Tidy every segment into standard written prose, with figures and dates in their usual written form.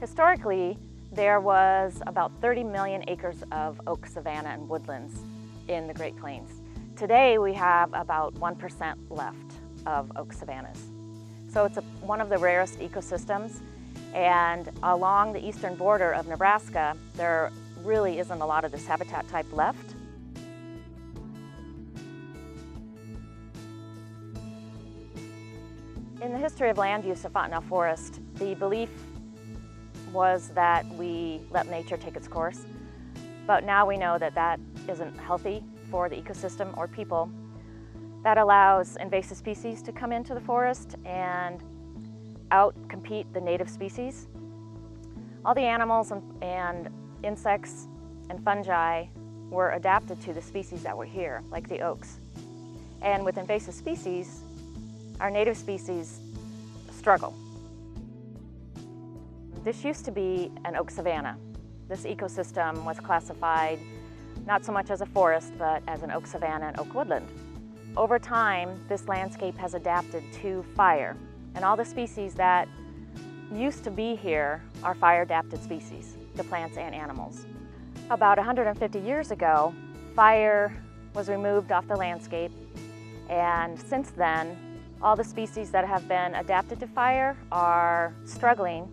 Historically, there was about 30 million acres of oak savanna and woodlands in the Great Plains. Today we have about 1% left of oak savannas. So it's one of the rarest ecosystems, and along the eastern border of Nebraska, there really isn't a lot of this habitat type left. In the history of land use of Fontenelle Forest, the belief was that we let nature take its course, but now we know that that isn't healthy for the ecosystem or people. That allows invasive species to come into the forest and outcompete the native species. All the animals and insects and fungi were adapted to the species that were here, like the oaks. And with invasive species, our native species struggle. This used to be an oak savanna. This ecosystem was classified not so much as a forest, but as an oak savanna and oak woodland. Over time, this landscape has adapted to fire, and all the species that used to be here are fire-adapted species, the plants and animals. About 150 years ago, fire was removed off the landscape, and since then, all the species that have been adapted to fire are struggling,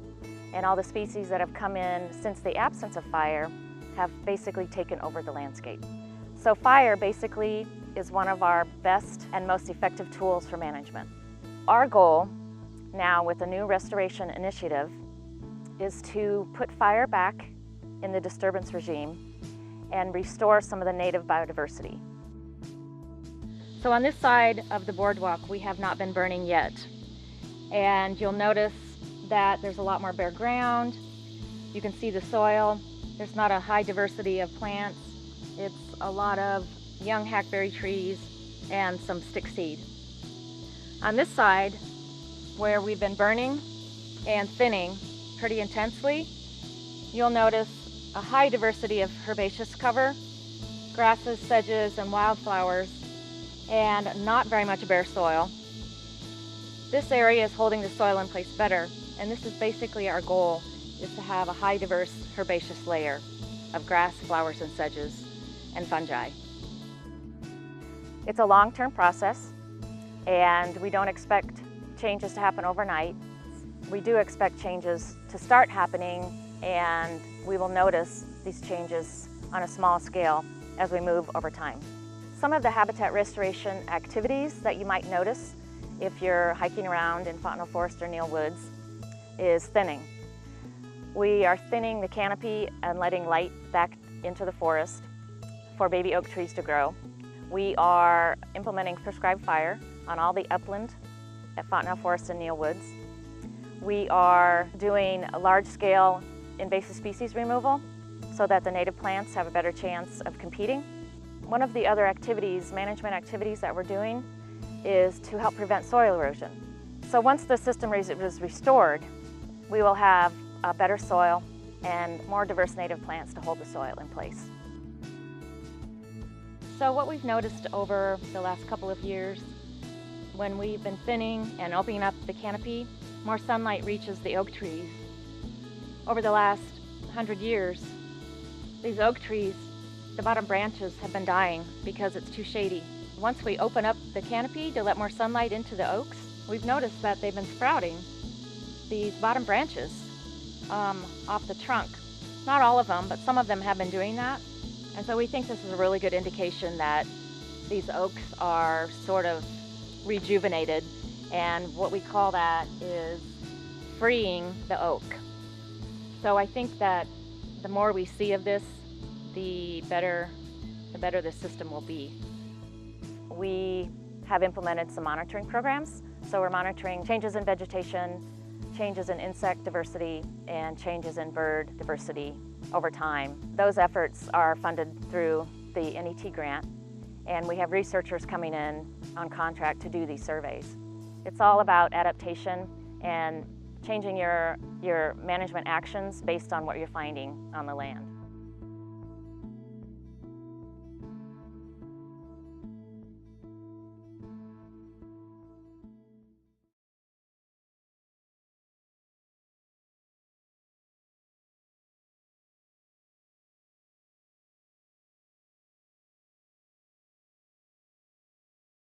and all the species that have come in since the absence of fire have basically taken over the landscape. So fire basically is one of our best and most effective tools for management. Our goal now with the new restoration initiative is to put fire back in the disturbance regime and restore some of the native biodiversity. So on this side of the boardwalk, we have not been burning yet. And you'll notice that there's a lot more bare ground. You can see the soil. There's not a high diversity of plants. It's a lot of young hackberry trees and some stick seed. On this side, where we've been burning and thinning pretty intensely, you'll notice a high diversity of herbaceous cover, grasses, sedges, and wildflowers, and not very much bare soil. This area is holding the soil in place better, and this is basically our goal, is to have a high diverse herbaceous layer of grass, flowers, and sedges, and fungi. It's a long-term process, and we don't expect changes to happen overnight. We do expect changes to start happening, and we will notice these changes on a small scale as we move over time. Some of the habitat restoration activities that you might notice if you're hiking around in Fontenelle Forest or Neil Woods is thinning. We are thinning the canopy and letting light back into the forest for baby oak trees to grow. We are implementing prescribed fire on all the upland at Fontenelle Forest and Neil Woods. We are doing a large-scale invasive species removal so that the native plants have a better chance of competing. One of the other activities, management activities that we're doing, is to help prevent soil erosion. So once the system is restored, we will have a better soil and more diverse native plants to hold the soil in place. So what we've noticed over the last couple of years, when we've been thinning and opening up the canopy, more sunlight reaches the oak trees. Over the last 100 years, these oak trees, the bottom branches have been dying because it's too shady. Once we open up the canopy to let more sunlight into the oaks, we've noticed that they've been sprouting these bottom branches off the trunk. Not all of them, but some of them have been doing that. And so we think this is a really good indication that these oaks are sort of rejuvenated, and what we call that is freeing the oak. So I think that the more we see of this, the better the system will be. We have implemented some monitoring programs. So we're monitoring changes in vegetation, changes in insect diversity, and changes in bird diversity over time. Those efforts are funded through the NET grant, and we have researchers coming in on contract to do these surveys. It's all about adaptation and changing your management actions based on what you're finding on the land.